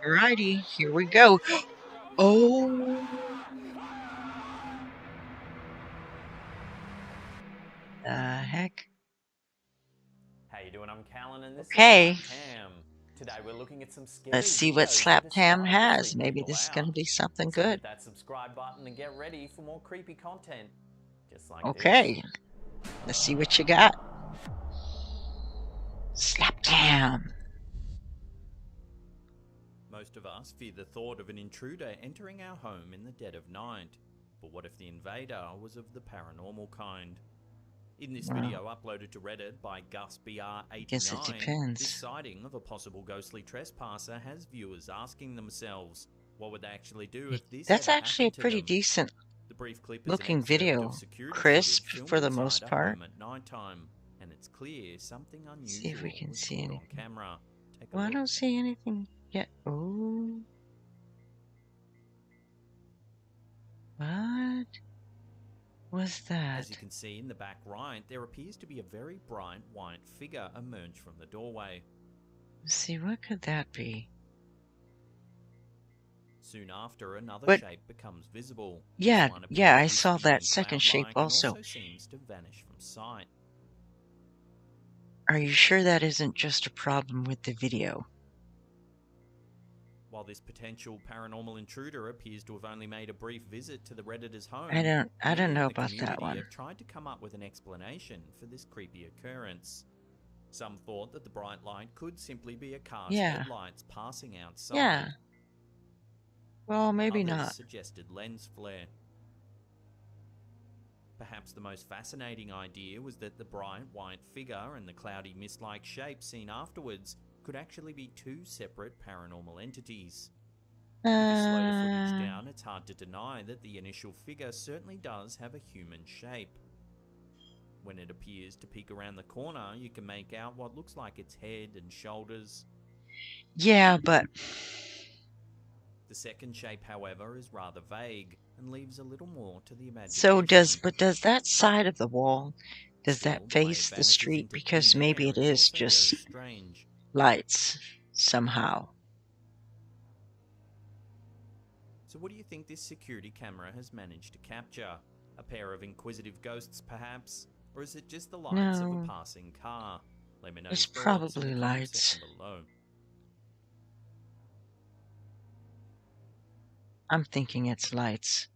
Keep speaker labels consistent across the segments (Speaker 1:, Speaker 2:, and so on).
Speaker 1: Alrighty, here we go. Oh, the heck?
Speaker 2: How you doing? I'm Callan and this is
Speaker 1: Okay,
Speaker 2: Slap Tam. Today we're looking at some
Speaker 1: let's
Speaker 2: scary
Speaker 1: see what
Speaker 2: videos that
Speaker 1: Slap
Speaker 2: are
Speaker 1: Tam
Speaker 2: starting to
Speaker 1: has.
Speaker 2: freak
Speaker 1: Maybe
Speaker 2: people
Speaker 1: this is going to
Speaker 2: out.
Speaker 1: be something
Speaker 2: So
Speaker 1: good.
Speaker 2: hit that subscribe button and get ready for more creepy content just like this.
Speaker 1: Okay, let's see what you got. Slap Tam.
Speaker 2: Most of us fear the thought of an intruder entering our home in the dead of night. But what if the invader was of the paranormal kind? In this
Speaker 1: Well,
Speaker 2: video uploaded to Reddit by
Speaker 1: I guess it
Speaker 2: GusBR89, this
Speaker 1: depends.
Speaker 2: sighting of a possible ghostly trespasser has viewers asking themselves, what would they actually do if this
Speaker 1: That's
Speaker 2: ever
Speaker 1: actually a
Speaker 2: happened to
Speaker 1: pretty
Speaker 2: them?
Speaker 1: decent
Speaker 2: The brief clip is an
Speaker 1: looking
Speaker 2: excerpt of
Speaker 1: video.
Speaker 2: security
Speaker 1: Crisp
Speaker 2: footage filmed
Speaker 1: for the
Speaker 2: inside
Speaker 1: most
Speaker 2: a
Speaker 1: part.
Speaker 2: home at nighttime, and it's clear something
Speaker 1: See if we
Speaker 2: unusual
Speaker 1: can
Speaker 2: was
Speaker 1: see
Speaker 2: caught on
Speaker 1: anything.
Speaker 2: camera. Take a
Speaker 1: Well, I
Speaker 2: look.
Speaker 1: don't see anything yet. Oh, what was
Speaker 2: As you
Speaker 1: that?
Speaker 2: can see in the back right, there appears to be a very bright white figure emerge from the doorway.
Speaker 1: Let's see, what could that be?
Speaker 2: Soon after, another
Speaker 1: But
Speaker 2: shape becomes visible. This
Speaker 1: yeah,
Speaker 2: one
Speaker 1: yeah,
Speaker 2: appears
Speaker 1: I saw
Speaker 2: wispy
Speaker 1: that
Speaker 2: and
Speaker 1: second shape
Speaker 2: cloud-like and
Speaker 1: also.
Speaker 2: also seems to vanish from sight.
Speaker 1: Are you sure that isn't just a problem with the video?
Speaker 2: While this potential paranormal intruder appears to have only made a brief visit to the Redditor's
Speaker 1: I
Speaker 2: home,
Speaker 1: don't
Speaker 2: many
Speaker 1: know
Speaker 2: in the
Speaker 1: about that
Speaker 2: community
Speaker 1: one.
Speaker 2: have tried to come up with an explanation for this creepy occurrence. Some thought that the bright light could simply be a car's
Speaker 1: Yeah,
Speaker 2: headlights passing
Speaker 1: yeah.
Speaker 2: outside.
Speaker 1: Well, maybe
Speaker 2: Others
Speaker 1: not.
Speaker 2: suggested lens flare. Perhaps the most fascinating idea was that the bright white figure and the cloudy mist-like shape seen afterwards could actually be two separate paranormal entities. If you slow the footage
Speaker 1: Uh,
Speaker 2: down, it's hard to deny that the initial figure certainly does have a human shape. When it appears to peek around the corner, you can make out what looks like its head and shoulders.
Speaker 1: yeah, but
Speaker 2: The second shape, however, is rather vague and leaves a little more to the
Speaker 1: so
Speaker 2: imagination.
Speaker 1: does that side of the wall, does
Speaker 2: Still,
Speaker 1: that
Speaker 2: the way it
Speaker 1: face the
Speaker 2: vanishes
Speaker 1: street?
Speaker 2: into thin
Speaker 1: Because maybe
Speaker 2: air
Speaker 1: it
Speaker 2: is
Speaker 1: is
Speaker 2: also very
Speaker 1: just
Speaker 2: strange.
Speaker 1: lights somehow.
Speaker 2: So what do you think this security camera has managed to capture? A pair of inquisitive ghosts, perhaps? Or is it just the lights of a
Speaker 1: No,
Speaker 2: passing car? Let me know your
Speaker 1: it's
Speaker 2: thoughts in the
Speaker 1: probably
Speaker 2: comment
Speaker 1: lights.
Speaker 2: section below.
Speaker 1: I'm thinking it's lights.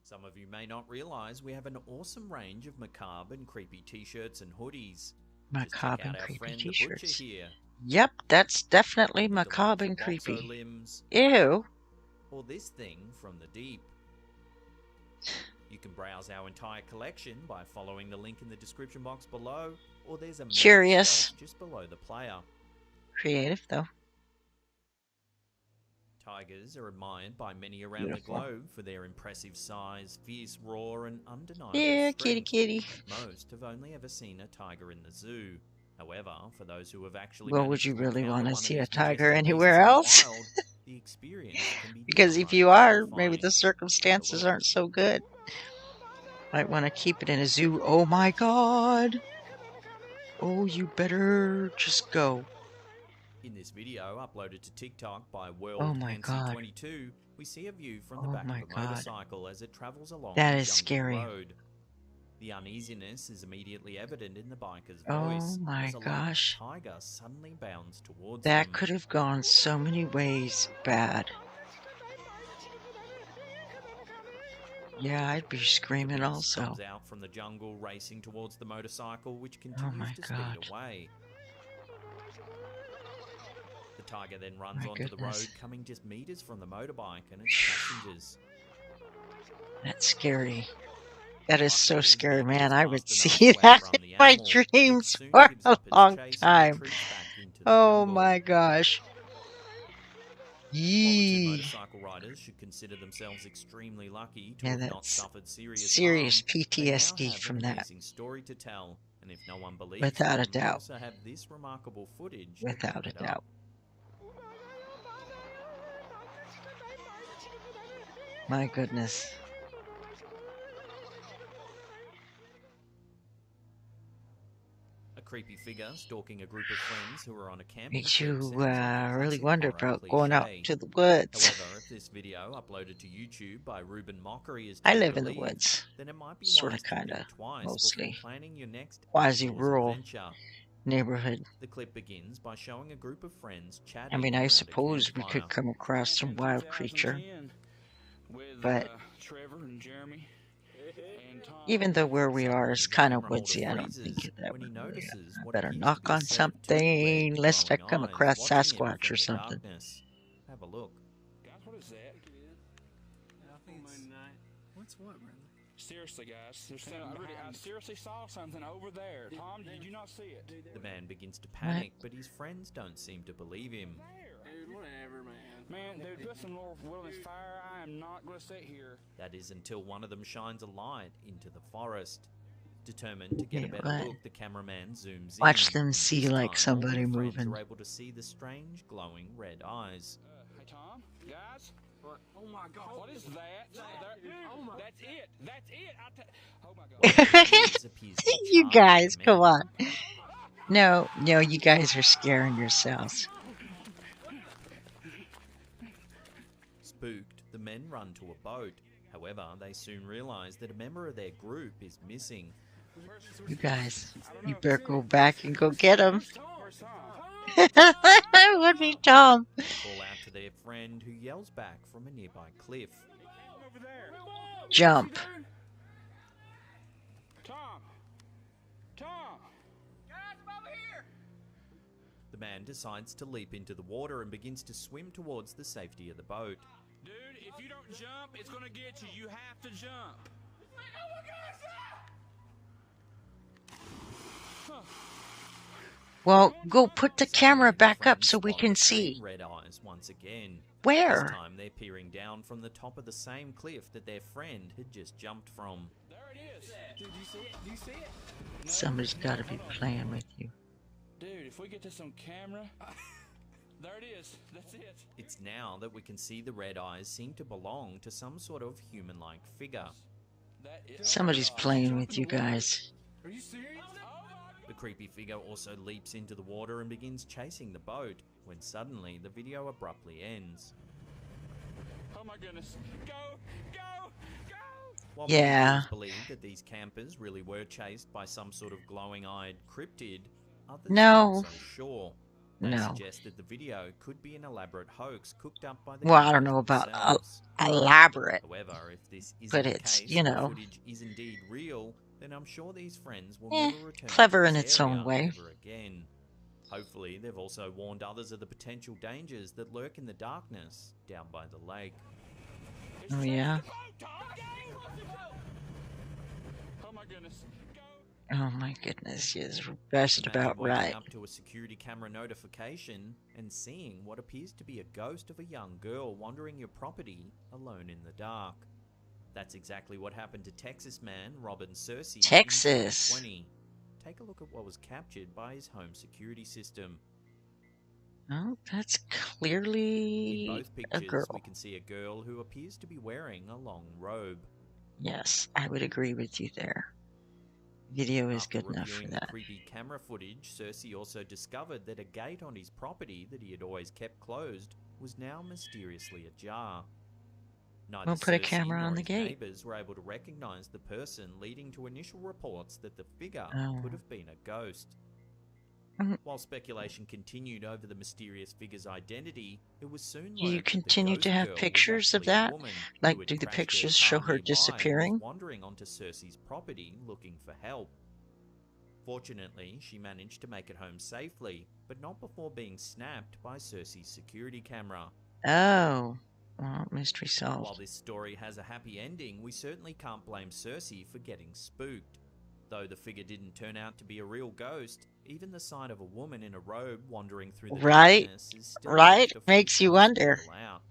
Speaker 2: Some of you may not realise we have an awesome range of macabre and creepy t-shirts and hoodies. Just check
Speaker 1: Macabre
Speaker 2: out
Speaker 1: and
Speaker 2: our
Speaker 1: creepy
Speaker 2: friend the Butcher
Speaker 1: t-shirts.
Speaker 2: here,
Speaker 1: Yep, that's definitely
Speaker 2: with the
Speaker 1: macabre
Speaker 2: wonderful
Speaker 1: and
Speaker 2: Boxo
Speaker 1: creepy.
Speaker 2: limbs,
Speaker 1: Ew.
Speaker 2: or this thing from the deep. You can browse our entire collection by following the link in the description box below, or there's a merch
Speaker 1: Curious.
Speaker 2: shelf just below the player.
Speaker 1: Creative, though.
Speaker 2: Tigers are admired by many around the
Speaker 1: Beautiful.
Speaker 2: globe for their impressive size, fierce roar, and undeniable
Speaker 1: Yeah, kitty
Speaker 2: strength.
Speaker 1: kitty.
Speaker 2: Most have only ever seen a tiger in the zoo. However, for those who have actually
Speaker 1: Well, would
Speaker 2: managed
Speaker 1: you
Speaker 2: to
Speaker 1: really
Speaker 2: encounter
Speaker 1: want to
Speaker 2: one of
Speaker 1: see a
Speaker 2: these
Speaker 1: tiger
Speaker 2: majestic beasts
Speaker 1: anywhere
Speaker 2: in the
Speaker 1: else?
Speaker 2: wild, the experience can be
Speaker 1: Because if
Speaker 2: downright
Speaker 1: you are, maybe
Speaker 2: terrifying.
Speaker 1: the
Speaker 2: Take a
Speaker 1: circumstances
Speaker 2: look.
Speaker 1: aren't so good. Might want to keep it in a zoo. Oh my god. Oh, you better just go.
Speaker 2: In this video, uploaded to TikTok by
Speaker 1: Oh my god.
Speaker 2: WorldHandsy22, we see a view from the
Speaker 1: Oh
Speaker 2: back of
Speaker 1: my
Speaker 2: a
Speaker 1: god.
Speaker 2: motorcycle as it travels along
Speaker 1: That
Speaker 2: a
Speaker 1: is
Speaker 2: jungle
Speaker 1: scary.
Speaker 2: road. The uneasiness is immediately evident in the biker's
Speaker 1: Oh
Speaker 2: voice
Speaker 1: my
Speaker 2: as a large
Speaker 1: gosh.
Speaker 2: tiger suddenly bounds towards
Speaker 1: That
Speaker 2: them.
Speaker 1: could have gone so many ways bad. Yeah, I'd be
Speaker 2: The
Speaker 1: screaming
Speaker 2: beast comes
Speaker 1: also.
Speaker 2: out from the jungle racing towards the motorcycle, which
Speaker 1: Oh
Speaker 2: continues
Speaker 1: my
Speaker 2: to speed
Speaker 1: god.
Speaker 2: away. The tiger then runs
Speaker 1: My
Speaker 2: onto the
Speaker 1: goodness.
Speaker 2: road, coming just meters from the motorbike and its
Speaker 1: Phew.
Speaker 2: passengers.
Speaker 1: That's scary. That is so
Speaker 2: Luckily, as
Speaker 1: scary,
Speaker 2: Becky
Speaker 1: man.
Speaker 2: has
Speaker 1: I would
Speaker 2: passed enough
Speaker 1: see
Speaker 2: to
Speaker 1: that in
Speaker 2: outrun the
Speaker 1: my
Speaker 2: animal, it
Speaker 1: dreams
Speaker 2: soon
Speaker 1: for
Speaker 2: gives
Speaker 1: a
Speaker 2: up its
Speaker 1: long
Speaker 2: chase and
Speaker 1: time.
Speaker 2: retreats back into the
Speaker 1: Oh
Speaker 2: jungle.
Speaker 1: my gosh.
Speaker 2: While the two
Speaker 1: Yee.
Speaker 2: motorcycle riders should consider themselves extremely lucky to
Speaker 1: Yeah,
Speaker 2: have not
Speaker 1: that's
Speaker 2: suffered serious
Speaker 1: serious
Speaker 2: harm, they now
Speaker 1: PTSD
Speaker 2: have an
Speaker 1: from that.
Speaker 2: amazing story to tell, and if no one believes
Speaker 1: Without a
Speaker 2: them, they
Speaker 1: doubt.
Speaker 2: also have this remarkable footage to
Speaker 1: Without
Speaker 2: back
Speaker 1: a
Speaker 2: it up.
Speaker 1: doubt. My goodness.
Speaker 2: A creepy figure stalking a group of friends who are on a camping
Speaker 1: Makes
Speaker 2: trip
Speaker 1: you
Speaker 2: sounds like a
Speaker 1: really
Speaker 2: classic
Speaker 1: wonder
Speaker 2: horror
Speaker 1: about going out
Speaker 2: cliché.
Speaker 1: to the woods.
Speaker 2: However, if this video uploaded to YouTube by Ruben Mockery is to
Speaker 1: I
Speaker 2: be
Speaker 1: live in the
Speaker 2: believed,
Speaker 1: woods,
Speaker 2: then it might be
Speaker 1: sort of,
Speaker 2: wise to
Speaker 1: kind
Speaker 2: think
Speaker 1: of,
Speaker 2: twice before
Speaker 1: mostly
Speaker 2: planning your next outdoors
Speaker 1: quasi-rural
Speaker 2: adventure.
Speaker 1: neighborhood.
Speaker 2: The clip begins by showing a group of friends
Speaker 1: I
Speaker 2: chatting
Speaker 1: mean, I
Speaker 2: around a
Speaker 1: suppose we
Speaker 2: campfire.
Speaker 1: could come across some wild creature,
Speaker 3: with
Speaker 1: but
Speaker 3: Trevor and Jeremy and Tom.
Speaker 1: even though where we are
Speaker 2: Suddenly,
Speaker 1: is
Speaker 2: the
Speaker 1: kind of
Speaker 2: camera holder
Speaker 1: woodsy, I don't think
Speaker 2: freezes
Speaker 1: that
Speaker 2: when he
Speaker 1: would really.
Speaker 2: notices
Speaker 1: I
Speaker 2: what
Speaker 1: better
Speaker 2: appears to
Speaker 1: knock
Speaker 2: be a
Speaker 1: on
Speaker 2: set of two
Speaker 1: something
Speaker 2: red,
Speaker 1: lest I
Speaker 2: glowing
Speaker 1: come
Speaker 2: eyes
Speaker 1: across
Speaker 2: watching him
Speaker 1: Sasquatch
Speaker 2: from
Speaker 1: or
Speaker 2: the
Speaker 1: something.
Speaker 2: darkness. Have a look.
Speaker 3: Guys, what is that?
Speaker 4: I think it's what's what, Bradley?
Speaker 3: Seriously, guys, there's something. I seriously saw something over there. Tom, did you not see it?
Speaker 2: The man begins to panic, but his friends don't seem to believe him.
Speaker 4: Dude, whatever, man.
Speaker 3: Man, dude, put some more wilderness fire. I am not going to sit here.
Speaker 2: That is until one of them shines a light into the forest. Determined to get a
Speaker 1: Yeah,
Speaker 2: better
Speaker 1: what?
Speaker 2: look, the cameraman zooms in.
Speaker 1: Watch them
Speaker 2: and
Speaker 1: see
Speaker 2: this
Speaker 1: like
Speaker 2: time,
Speaker 1: somebody
Speaker 2: all the friends
Speaker 1: moving.
Speaker 2: are able to see the strange glowing red eyes.
Speaker 3: Hey, Tom, guys,
Speaker 4: What? Oh my God.
Speaker 3: what is that?
Speaker 4: Oh my.
Speaker 3: That's it. That's it. Oh my
Speaker 2: What
Speaker 3: God.
Speaker 2: it is appears to be
Speaker 1: You
Speaker 2: charged
Speaker 1: guys,
Speaker 2: the
Speaker 1: come
Speaker 2: men.
Speaker 1: on. No, you guys are scaring yourselves.
Speaker 2: Spooked, the men run to a boat. However, they soon realize that a member of their group is missing.
Speaker 1: You guys, you better go back and go get him.
Speaker 3: Where's Tom?
Speaker 1: It would be Tom.
Speaker 2: They call out to their friend who yells back from a nearby cliff.
Speaker 3: Over there.
Speaker 1: Jump.
Speaker 3: Tom. Tom. Guys, I'm over here.
Speaker 2: The man decides to leap into the water and begins to swim towards the safety of the boat.
Speaker 3: Dude, if you don't jump, it's gonna get you. You have to jump.
Speaker 1: Well, go put the camera
Speaker 2: Suddenly,
Speaker 1: back up
Speaker 2: friends
Speaker 1: so we
Speaker 2: spot
Speaker 1: can
Speaker 2: the same
Speaker 1: see.
Speaker 2: red eyes once again. This
Speaker 1: Where?
Speaker 2: time they're peering down from the top of the same cliff that their friend had just jumped from.
Speaker 3: There it is.
Speaker 4: Dude, you see it? Do you see it?
Speaker 1: Somebody's got to be playing with you.
Speaker 3: Dude, if we get this on camera, there it is. That's it.
Speaker 2: It's now that we can see the red eyes seem to belong to some sort of human-like figure.
Speaker 3: That is.
Speaker 1: Somebody's playing with you guys.
Speaker 4: Are you serious?
Speaker 2: The creepy figure also leaps into the water and begins chasing the boat, when suddenly the video abruptly ends.
Speaker 3: Oh my goodness. Go! Go! Go!
Speaker 2: While
Speaker 1: Yeah.
Speaker 2: viewers believe that these campers really were chased by some sort of glowing-eyed cryptid, others
Speaker 1: No.
Speaker 2: aren't so sure. They
Speaker 1: No.
Speaker 2: suggest that the video could be an elaborate hoax cooked up by the
Speaker 1: Well, I don't
Speaker 2: campers
Speaker 1: know about
Speaker 2: themselves.
Speaker 1: elaborate.
Speaker 2: However, if this isn't
Speaker 1: But
Speaker 2: the
Speaker 1: it's,
Speaker 2: case,
Speaker 1: you
Speaker 2: and the
Speaker 1: know.
Speaker 2: footage is indeed real, then I'm sure these friends will
Speaker 1: Eh,
Speaker 2: never return
Speaker 1: clever
Speaker 2: to
Speaker 1: in
Speaker 2: this
Speaker 1: its own
Speaker 2: area
Speaker 1: way.
Speaker 2: ever again. Hopefully, they've also warned others of the potential dangers that lurk in the darkness down by the lake.
Speaker 1: Oh, yeah?
Speaker 3: Oh my goodness. Go!
Speaker 1: Oh my goodness, yes, just
Speaker 2: Imagine
Speaker 1: about
Speaker 2: waking
Speaker 1: right.
Speaker 2: up to a security camera notification and seeing what appears to be a ghost of a young girl wandering your property alone in the dark. That's exactly what happened to Texas man Robin Searcy in
Speaker 1: Texas.
Speaker 2: 2020. Take a look at what was captured by his home security system.
Speaker 1: Oh, that's
Speaker 2: In
Speaker 1: clearly
Speaker 2: both
Speaker 1: a
Speaker 2: pictures,
Speaker 1: girl.
Speaker 2: we can see a girl who appears to be wearing a long robe.
Speaker 1: Yes, I would agree with you there. Video is
Speaker 2: After
Speaker 1: good enough for
Speaker 2: reviewing
Speaker 1: that.
Speaker 2: the creepy camera footage, Cersei also discovered that a gate on his property that he had always kept closed was now mysteriously ajar. Neither
Speaker 1: We'll put a
Speaker 2: Cersei
Speaker 1: camera
Speaker 2: nor
Speaker 1: on the
Speaker 2: his
Speaker 1: gate.
Speaker 2: neighbors were able to recognize the person, leading to initial reports that the figure
Speaker 1: Oh.
Speaker 2: could have been a ghost.
Speaker 1: Mhm.
Speaker 2: While speculation continued over the mysterious figure's identity, it was soon
Speaker 1: Do you
Speaker 2: learned that the
Speaker 1: continue to
Speaker 2: ghost
Speaker 1: have
Speaker 2: girl was
Speaker 1: pictures of
Speaker 2: actually a
Speaker 1: that?
Speaker 2: woman
Speaker 1: Like,
Speaker 2: who had
Speaker 1: do the
Speaker 2: crashed their
Speaker 1: pictures
Speaker 2: car
Speaker 1: show her
Speaker 2: nearby and was
Speaker 1: disappearing?
Speaker 2: wandering onto Cersei's property looking for help. Fortunately, she managed to make it home safely, but not before being snapped by Cersei's security camera.
Speaker 1: Oh, well, mystery
Speaker 2: While
Speaker 1: solved.
Speaker 2: this story has a happy ending, we certainly can't blame Cersei for getting spooked. Though the figure didn't turn out to be a real ghost, even the sight of a woman in a robe wandering through the
Speaker 1: Right?
Speaker 2: darkness is still
Speaker 1: Right?
Speaker 2: enough to
Speaker 1: Makes
Speaker 2: freak
Speaker 1: you
Speaker 2: most
Speaker 1: wonder.
Speaker 2: people out.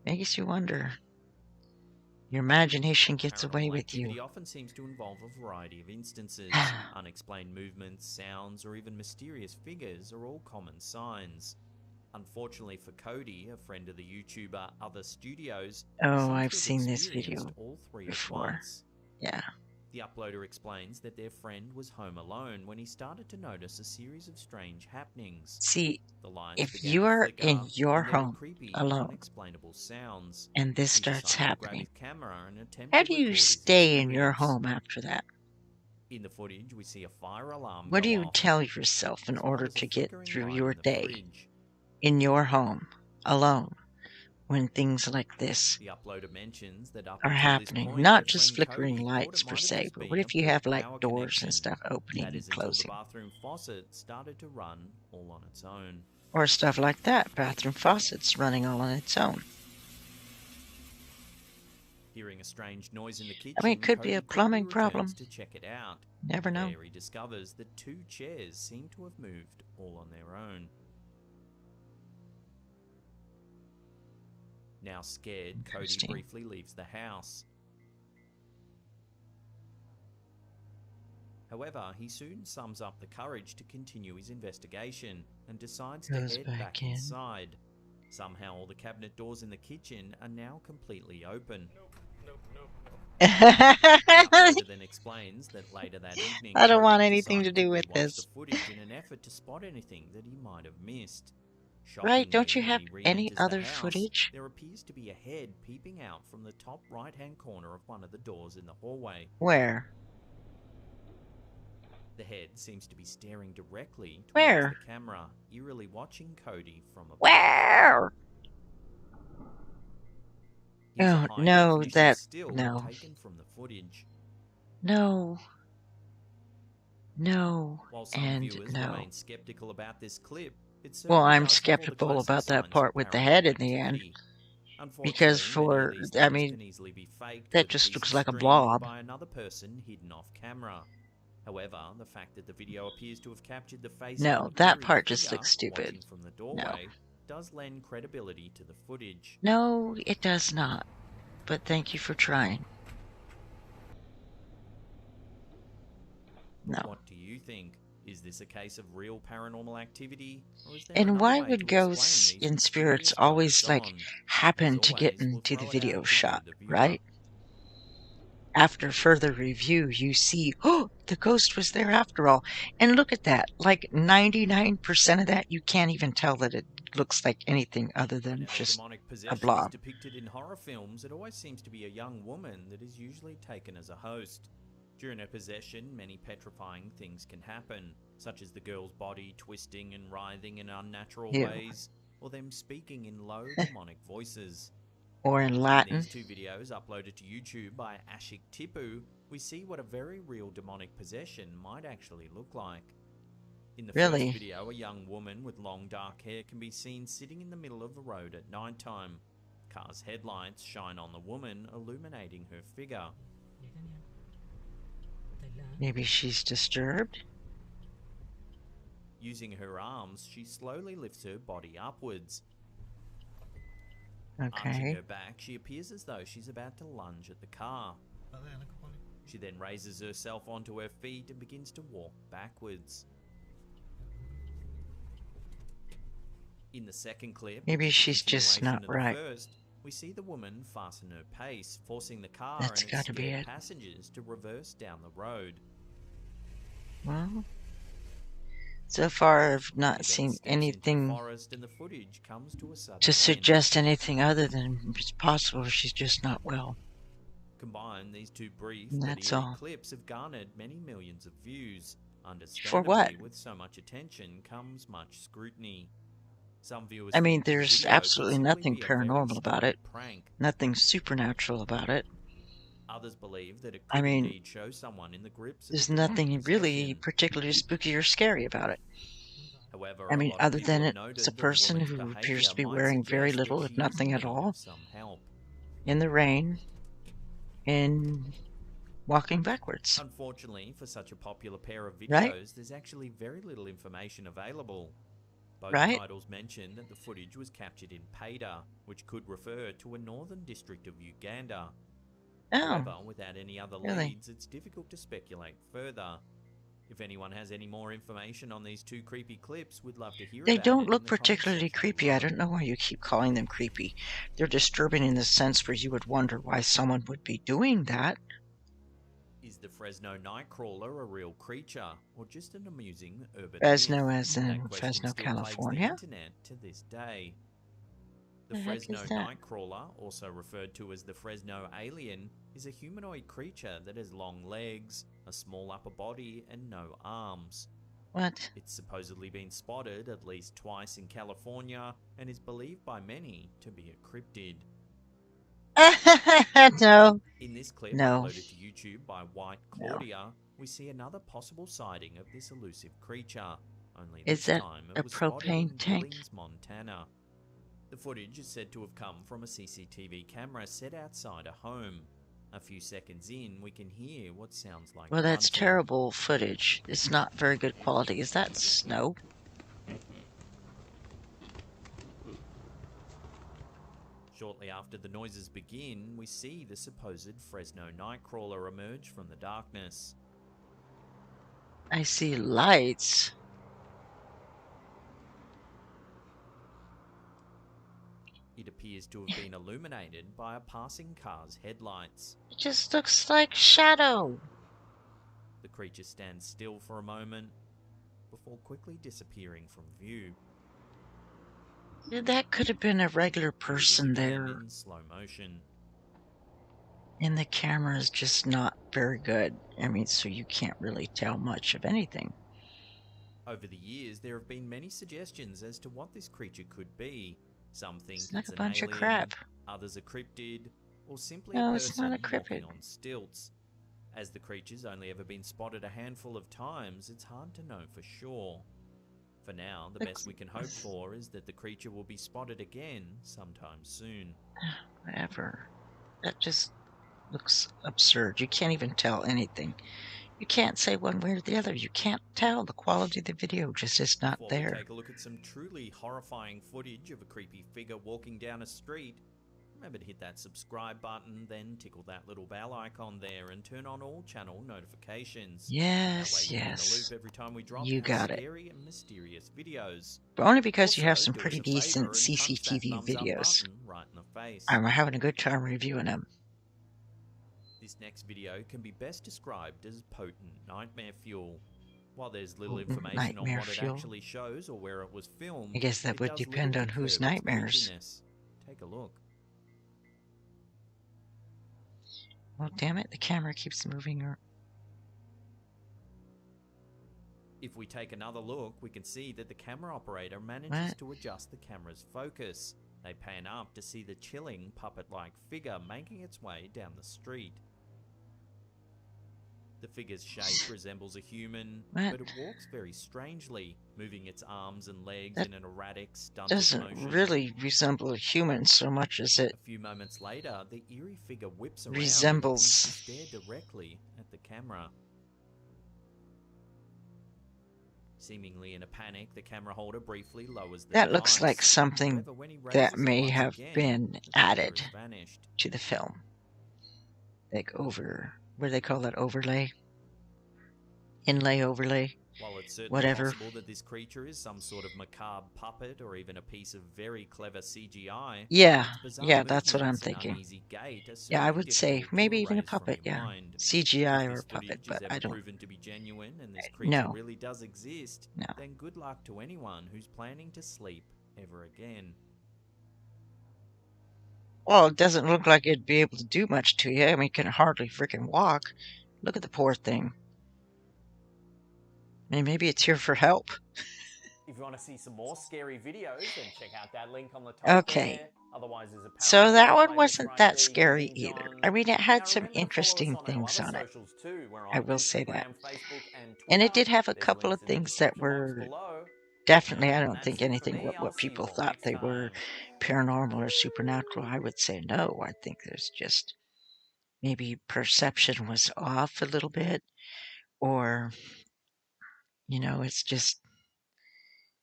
Speaker 1: Makes you wonder. Your imagination gets away
Speaker 2: Paranormal
Speaker 1: with
Speaker 2: activity
Speaker 1: you.
Speaker 2: often seems to involve a variety of instances. Unexplained movements, sounds, or even mysterious figures are all common signs. Unfortunately for Cody, a friend of the YouTuber Other Studios,
Speaker 1: Oh,
Speaker 2: seems
Speaker 1: I've
Speaker 2: to have
Speaker 1: seen this
Speaker 2: experienced
Speaker 1: video
Speaker 2: all three
Speaker 1: before.
Speaker 2: at once.
Speaker 1: Yeah.
Speaker 2: The uploader explains that their friend was home alone when he started to notice a series of strange happenings.
Speaker 1: See,
Speaker 2: The lights
Speaker 1: if
Speaker 2: began
Speaker 1: you
Speaker 2: to
Speaker 1: are
Speaker 2: flicker,
Speaker 1: in your
Speaker 2: and there were
Speaker 1: home
Speaker 2: creepy,
Speaker 1: alone
Speaker 2: unexplainable sounds.
Speaker 1: and this
Speaker 2: He
Speaker 1: starts
Speaker 2: decided to grab
Speaker 1: happening,
Speaker 2: his camera and attempt
Speaker 1: how
Speaker 2: to
Speaker 1: do you
Speaker 2: record his
Speaker 1: stay in your
Speaker 2: experience.
Speaker 1: home after that?
Speaker 2: In the footage, we see a fire alarm
Speaker 1: What do
Speaker 2: go
Speaker 1: you
Speaker 2: off,
Speaker 1: tell yourself in
Speaker 2: as well
Speaker 1: order
Speaker 2: as a
Speaker 1: to get
Speaker 2: flickering
Speaker 1: through
Speaker 2: light
Speaker 1: your
Speaker 2: in the
Speaker 1: day
Speaker 2: fridge.
Speaker 1: in your home alone when things like this
Speaker 2: The uploader mentions that up
Speaker 1: are
Speaker 2: until this
Speaker 1: happening?
Speaker 2: point,
Speaker 1: Not
Speaker 2: their
Speaker 1: just
Speaker 2: friend
Speaker 1: flickering
Speaker 2: Cody thought
Speaker 1: lights
Speaker 2: it
Speaker 1: per
Speaker 2: might have
Speaker 1: se,
Speaker 2: just
Speaker 1: but what
Speaker 2: been
Speaker 1: if
Speaker 2: a
Speaker 1: you
Speaker 2: poor
Speaker 1: have like
Speaker 2: power
Speaker 1: doors and
Speaker 2: connection.
Speaker 1: stuff opening
Speaker 2: That
Speaker 1: and
Speaker 2: is until the
Speaker 1: closing?
Speaker 2: bathroom faucet started to run all on its own.
Speaker 1: Or stuff like that, bathroom faucets running all on its own.
Speaker 2: Hearing a strange noise in the kitchen,
Speaker 1: I mean, it could be
Speaker 2: Cody
Speaker 1: a
Speaker 2: quickly
Speaker 1: plumbing
Speaker 2: returns
Speaker 1: problem.
Speaker 2: to check it out.
Speaker 1: Never know.
Speaker 2: There he discovers that 2 chairs seem to have moved all on their own. Now scared, Cody
Speaker 1: Interesting.
Speaker 2: briefly leaves the house. However, he soon sums up the courage to continue his investigation and decides to
Speaker 1: Goes
Speaker 2: head
Speaker 1: back
Speaker 2: back
Speaker 1: in.
Speaker 2: inside. Somehow all the cabinet doors in the kitchen are now completely open. The uploader then explains that later that evening,
Speaker 1: I don't want
Speaker 2: Cody
Speaker 1: anything to
Speaker 2: decided
Speaker 1: do with
Speaker 2: rewatch
Speaker 1: this.
Speaker 2: the footage in an effort to spot anything that he might have missed.
Speaker 1: Right? Don't you
Speaker 2: Shockingly,
Speaker 1: have
Speaker 2: as he
Speaker 1: any
Speaker 2: re-enters the
Speaker 1: other
Speaker 2: house,
Speaker 1: footage?
Speaker 2: there appears to be a head peeping out from the top right-hand corner of one of the doors in the hallway.
Speaker 1: Where?
Speaker 2: The head seems to be staring directly towards
Speaker 1: Where?
Speaker 2: the camera, eerily watching Cody from above.
Speaker 1: Where?
Speaker 2: Here's a
Speaker 1: Oh,
Speaker 2: high
Speaker 1: no,
Speaker 2: definition
Speaker 1: that...
Speaker 2: still
Speaker 1: no.
Speaker 2: taken from the footage.
Speaker 1: No. No.
Speaker 2: While some
Speaker 1: And
Speaker 2: viewers
Speaker 1: no.
Speaker 2: remain skeptical about this clip, it
Speaker 1: Well,
Speaker 2: certainly
Speaker 1: I'm
Speaker 2: does have all the
Speaker 1: skeptical
Speaker 2: classic
Speaker 1: about that
Speaker 2: signs
Speaker 1: part
Speaker 2: of
Speaker 1: with the head in
Speaker 2: paranormal
Speaker 1: the end.
Speaker 2: activity.
Speaker 1: Because
Speaker 2: Unfortunately, many of these
Speaker 1: I
Speaker 2: things
Speaker 1: mean,
Speaker 2: can easily be faked
Speaker 1: that
Speaker 2: with a
Speaker 1: just
Speaker 2: piece
Speaker 1: looks
Speaker 2: of
Speaker 1: like a
Speaker 2: string or
Speaker 1: blob.
Speaker 2: by another person hidden off camera. However, the fact that the video appears to have captured the face of
Speaker 1: No,
Speaker 2: an
Speaker 1: that
Speaker 2: eerie
Speaker 1: part just
Speaker 2: figure
Speaker 1: looks stupid.
Speaker 2: watching from the doorway does lend credibility to the footage.
Speaker 1: No, it does not. But thank you for trying. No.
Speaker 2: What do you think? Is this a case of real paranormal activity, or is there
Speaker 1: And
Speaker 2: another
Speaker 1: why
Speaker 2: way
Speaker 1: would
Speaker 2: to
Speaker 1: ghosts
Speaker 2: explain these
Speaker 1: and spirits
Speaker 2: mysterious
Speaker 1: always,
Speaker 2: goings
Speaker 1: like,
Speaker 2: on?
Speaker 1: happen
Speaker 2: As
Speaker 1: to get
Speaker 2: always, we'll
Speaker 1: into the
Speaker 2: throw it
Speaker 1: video
Speaker 2: out to
Speaker 1: shot,
Speaker 2: you, the viewer.
Speaker 1: right? After further review, you see, oh, the ghost was there after all. And look at that. Like 99% of that, you can't even tell that it looks like anything other than
Speaker 2: Whenever
Speaker 1: just
Speaker 2: demonic possession is
Speaker 1: blob.
Speaker 2: depicted in horror films, it always seems to be a young woman that is usually taken as a host. During a possession, many petrifying things can happen, such as the girl's body twisting and writhing in unnatural
Speaker 1: Ew.
Speaker 2: ways, or them speaking in low demonic voices.
Speaker 1: Or in
Speaker 2: In
Speaker 1: Latin.
Speaker 2: these 2 videos uploaded to YouTube by Ashik Tipu, we see what a very real demonic possession might actually look like. In the
Speaker 1: Really?
Speaker 2: first video, a young woman with long dark hair can be seen sitting in the middle of the road at nighttime. Cars' headlights shine on the woman, illuminating her figure.
Speaker 1: Maybe she's disturbed?
Speaker 2: Using her arms, she slowly lifts her body upwards. Arching
Speaker 1: Okay.
Speaker 2: her back, she appears as though she's about to lunge at the car. She then raises herself onto her feet and begins to walk backwards. In the second clip,
Speaker 1: Maybe
Speaker 2: which is a
Speaker 1: she's just
Speaker 2: continuation
Speaker 1: not
Speaker 2: of the
Speaker 1: right.
Speaker 2: first, we see the woman fasten her pace, forcing the car
Speaker 1: That's
Speaker 2: and its
Speaker 1: gotta be
Speaker 2: scared
Speaker 1: it.
Speaker 2: passengers to reverse down the road.
Speaker 1: Well, so far I've
Speaker 2: She
Speaker 1: not
Speaker 2: then
Speaker 1: seen
Speaker 2: steps into the
Speaker 1: anything
Speaker 2: forest and the footage comes to a sudden
Speaker 1: to
Speaker 2: end.
Speaker 1: suggest anything other than it's possible she's just not well.
Speaker 2: Combined, these 2 brief
Speaker 1: And
Speaker 2: but
Speaker 1: that's
Speaker 2: eerie
Speaker 1: all.
Speaker 2: clips have garnered many millions of views.
Speaker 1: For
Speaker 2: Understandably,
Speaker 1: what?
Speaker 2: with so much attention comes much scrutiny. Some viewers
Speaker 1: I mean,
Speaker 2: think the
Speaker 1: there's
Speaker 2: video could
Speaker 1: absolutely
Speaker 2: simply
Speaker 1: nothing
Speaker 2: be a very
Speaker 1: paranormal about it.
Speaker 2: stupid prank.
Speaker 1: Nothing supernatural about it.
Speaker 2: Others believe that it
Speaker 1: I
Speaker 2: could
Speaker 1: mean,
Speaker 2: indeed show someone in the grips of
Speaker 1: there's
Speaker 2: a demonic
Speaker 1: nothing really
Speaker 2: possession.
Speaker 1: particularly spooky or scary about it.
Speaker 2: However,
Speaker 1: I
Speaker 2: a
Speaker 1: mean,
Speaker 2: lot of
Speaker 1: other
Speaker 2: people
Speaker 1: than
Speaker 2: have
Speaker 1: it's
Speaker 2: noted
Speaker 1: a
Speaker 2: that the
Speaker 1: person
Speaker 2: woman's
Speaker 1: who appears
Speaker 2: behaviour
Speaker 1: to be
Speaker 2: might
Speaker 1: wearing very
Speaker 2: suggest that
Speaker 1: little,
Speaker 2: she
Speaker 1: if
Speaker 2: is
Speaker 1: nothing
Speaker 2: in
Speaker 1: at
Speaker 2: need
Speaker 1: all,
Speaker 2: of some help.
Speaker 1: in the rain, and walking backwards.
Speaker 2: Unfortunately, for such a popular pair of videos,
Speaker 1: Right?
Speaker 2: there's actually very little information available. Both
Speaker 1: Right?
Speaker 2: titles mention that the footage was captured in Paida, which could refer to a northern district of Uganda. However,
Speaker 1: Oh,
Speaker 2: without any other
Speaker 1: really?
Speaker 2: leads, it's difficult to speculate further. If anyone has any more information on these 2 creepy clips, we'd love to hear
Speaker 1: They
Speaker 2: about
Speaker 1: don't
Speaker 2: it
Speaker 1: look
Speaker 2: in the comment
Speaker 1: particularly
Speaker 2: section
Speaker 1: creepy. I
Speaker 2: below.
Speaker 1: don't know why you keep calling them creepy. They're disturbing in the sense where you would wonder why someone would be doing that.
Speaker 2: Is the Fresno nightcrawler a real creature or just an amusing urban
Speaker 1: Fresno,
Speaker 2: myth?
Speaker 1: as
Speaker 2: That
Speaker 1: in
Speaker 2: question
Speaker 1: Fresno,
Speaker 2: still plagues the
Speaker 1: California?
Speaker 2: internet to this day. The
Speaker 1: The heck is
Speaker 2: Fresno
Speaker 1: that?
Speaker 2: nightcrawler, also referred to as the Fresno alien, is a humanoid creature that has long legs, a small upper body, and no arms.
Speaker 1: What?
Speaker 2: It's supposedly been spotted at least twice in California and is believed by many to be a cryptid.
Speaker 1: No.
Speaker 2: In this clip
Speaker 1: No.
Speaker 2: uploaded to YouTube by White Claudia, we see another possible sighting of this elusive creature. Only
Speaker 1: Is
Speaker 2: this
Speaker 1: that
Speaker 2: time
Speaker 1: a
Speaker 2: it was spotted in
Speaker 1: propane tank?
Speaker 2: Billings, Montana. The footage is said to have come from a CCTV camera set outside a home. A few seconds in, we can hear what sounds like
Speaker 1: Well, that's
Speaker 2: grunting.
Speaker 1: terrible footage. It's not very good quality. Is that snow?
Speaker 2: Shortly after the noises begin, we see the supposed Fresno nightcrawler emerge from the darkness.
Speaker 1: I see lights.
Speaker 2: It appears to have been illuminated by a passing car's headlights.
Speaker 1: It just looks like shadow.
Speaker 2: The creature stands still for a moment before quickly disappearing from view.
Speaker 1: That could have been a regular
Speaker 2: Here it is
Speaker 1: person
Speaker 2: again
Speaker 1: there.
Speaker 2: in slow motion.
Speaker 1: And the camera is just not very good. I mean, so you can't really tell much of anything.
Speaker 2: Over the years, there have been many suggestions as to what this creature could be. Some think
Speaker 1: It's like
Speaker 2: it's
Speaker 1: a
Speaker 2: an
Speaker 1: bunch of
Speaker 2: alien,
Speaker 1: crap.
Speaker 2: others a cryptid, or simply
Speaker 1: No,
Speaker 2: a
Speaker 1: it's not
Speaker 2: person
Speaker 1: a cryptid.
Speaker 2: walking on stilts. As the creature's only ever been spotted a handful of times, it's hard to know for sure. For now, the best we can hope for is that the creature will be spotted again sometime soon.
Speaker 1: Whatever. That just looks absurd. You can't even tell anything. You can't say one way or the other. You can't tell. The quality of the video just is not
Speaker 2: Before
Speaker 1: there.
Speaker 2: we take a look at some truly horrifying footage of a creepy figure walking down a street, remember to hit that subscribe button, then tickle that little bell icon there and turn on all channel notifications. That way
Speaker 1: Yes,
Speaker 2: you're in the
Speaker 1: yes.
Speaker 2: loop every time we drop
Speaker 1: You
Speaker 2: our
Speaker 1: got it.
Speaker 2: scary and mysterious videos.
Speaker 1: But only because you have
Speaker 2: Also,
Speaker 1: some
Speaker 2: do
Speaker 1: pretty
Speaker 2: us a favor
Speaker 1: decent
Speaker 2: and punch that
Speaker 1: CCTV
Speaker 2: thumbs up
Speaker 1: videos.
Speaker 2: button right in the face.
Speaker 1: I'm having a good time reviewing them.
Speaker 2: This next video can be best described as potent nightmare fuel. While there's little
Speaker 1: Potent
Speaker 2: information on
Speaker 1: nightmare
Speaker 2: what it
Speaker 1: fuel.
Speaker 2: actually shows or where it was filmed,
Speaker 1: I guess that
Speaker 2: it
Speaker 1: would
Speaker 2: does
Speaker 1: depend
Speaker 2: little
Speaker 1: on
Speaker 2: to
Speaker 1: whose
Speaker 2: curb its
Speaker 1: nightmares.
Speaker 2: creepiness. Take a look.
Speaker 1: Well, damn it, the camera keeps moving.
Speaker 2: If we take another look, we can see that the camera operator manages
Speaker 1: What?
Speaker 2: to adjust the camera's focus. They pan up to see the chilling puppet-like figure making its way down the street. The figure's shape resembles a human,
Speaker 1: What?
Speaker 2: but it walks very strangely, moving its arms and legs
Speaker 1: That
Speaker 2: in an erratic, stunted
Speaker 1: doesn't
Speaker 2: motion.
Speaker 1: really resemble a human so much as it
Speaker 2: A few moments later, the eerie figure whips around
Speaker 1: resembles.
Speaker 2: and appears to stare directly at the camera. Seemingly in a panic, the camera holder briefly lowers the
Speaker 1: That looks
Speaker 2: device.
Speaker 1: like something
Speaker 2: However, when he
Speaker 1: that
Speaker 2: raises it
Speaker 1: may
Speaker 2: once
Speaker 1: have
Speaker 2: again,
Speaker 1: been
Speaker 2: the figure
Speaker 1: added
Speaker 2: has vanished.
Speaker 1: to the film. Like what do they call that? Overlay? Inlay overlay?
Speaker 2: While it's certainly
Speaker 1: Whatever.
Speaker 2: possible that this creature is some sort of macabre puppet or even a piece of very clever CGI,
Speaker 1: Yeah,
Speaker 2: its bizarre
Speaker 1: yeah, that's what I'm
Speaker 2: movements and
Speaker 1: thinking.
Speaker 2: uneasy gait are
Speaker 1: Yeah, I
Speaker 2: certainly
Speaker 1: would say
Speaker 2: difficult to
Speaker 1: maybe even a
Speaker 2: erase from
Speaker 1: puppet,
Speaker 2: your
Speaker 1: yeah.
Speaker 2: mind.
Speaker 1: CGI
Speaker 2: If
Speaker 1: or
Speaker 2: this
Speaker 1: a puppet,
Speaker 2: footage
Speaker 1: but
Speaker 2: is
Speaker 1: I
Speaker 2: ever
Speaker 1: don't.
Speaker 2: proven to be genuine and this creature
Speaker 1: No.
Speaker 2: really does exist,
Speaker 1: No.
Speaker 2: then good luck to anyone who's planning to sleep ever again.
Speaker 1: Well, it doesn't look like it'd be able to do much to you. I mean, it can hardly freaking walk. Look at the poor thing. I mean, maybe it's here for help.
Speaker 2: If you want to see some more scary videos, then check out that link on the top
Speaker 1: Okay.
Speaker 2: there. Otherwise, there's a
Speaker 1: So that one
Speaker 2: playlist
Speaker 1: wasn't
Speaker 2: right
Speaker 1: that
Speaker 2: there you can
Speaker 1: scary
Speaker 2: binge
Speaker 1: either.
Speaker 2: on.
Speaker 1: I mean, it
Speaker 2: Now,
Speaker 1: had some
Speaker 2: remember to follow us
Speaker 1: interesting
Speaker 2: on our
Speaker 1: things
Speaker 2: other
Speaker 1: on it.
Speaker 2: socials too. We're
Speaker 1: I
Speaker 2: on
Speaker 1: will say that.
Speaker 2: Instagram, Facebook, and
Speaker 1: And it
Speaker 2: Twitter.
Speaker 1: did have a
Speaker 2: There's
Speaker 1: couple of
Speaker 2: links in the
Speaker 1: things that
Speaker 2: description box
Speaker 1: were
Speaker 2: below.
Speaker 1: definitely, I
Speaker 2: And
Speaker 1: don't
Speaker 2: that's
Speaker 1: think
Speaker 2: it for
Speaker 1: anything
Speaker 2: me. I'll
Speaker 1: what
Speaker 2: see you
Speaker 1: people
Speaker 2: all
Speaker 1: thought
Speaker 2: next
Speaker 1: they were
Speaker 2: time.
Speaker 1: paranormal or supernatural. I would say no. I think there's just maybe perception was off a little bit, or, it's just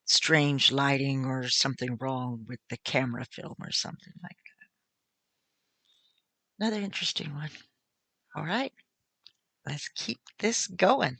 Speaker 1: strange lighting or something wrong with the camera film or something like that. Another interesting one. All right, let's keep this going.